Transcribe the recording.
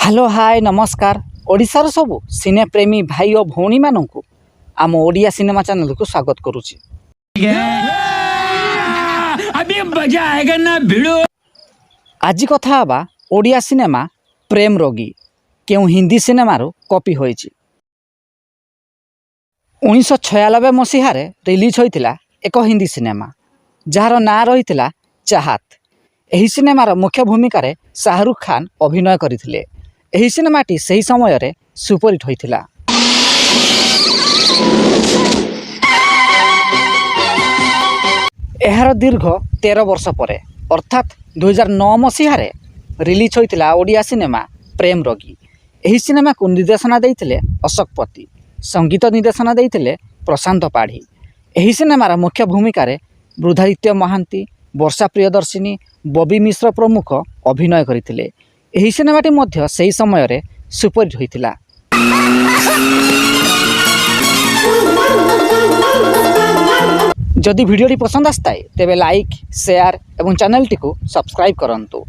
Hello hi नमस्कार ओडिशार सबु सिने प्रेमी भाई और भौणी मानू आम ओडिया सिनेमा चैनल को स्वागत करुच्ची। अभी मजा आएगा ना भिड़ो। आज कथा हवा ओडिया सिनेमा प्रेम रोगी क्यों हिंदी सिनेमार कॉपी होईची। 1996 मसीह रिलीज होइतिला एक हिंदी सिनेमा जार ना रही चाहत। एही सिनेमार मुख्य भूमिका शाहरुख खान अभिनय करथिले। एही सिनेमाटी सही समय रे सुपरहिट होइतिला। एहार दीर्घ 13 वर्ष पर अर्थात 2009 मसीह रिलीज होइतिला ओडिया सिनेमा प्रेम रोगी। एही सिनेमा को निर्देशना देइतिले अशोक पति, संगीत निर्देशना देइतिले प्रशांत पाढ़ी। एही सिनेमार मुख्य भूमिका बृद्धादित्य महांती, वर्षा प्रियदर्शिनी, बबी मिश्र प्रमुख अभिनय करथिले। एही सिनेमाटी मध्य सही समय रे सुपरहिट होइतिला। जदि वीडियोटी पसंद आसताए तेबे लाइक, शेयर एवं चैनल टी को सब्सक्राइब करंतु।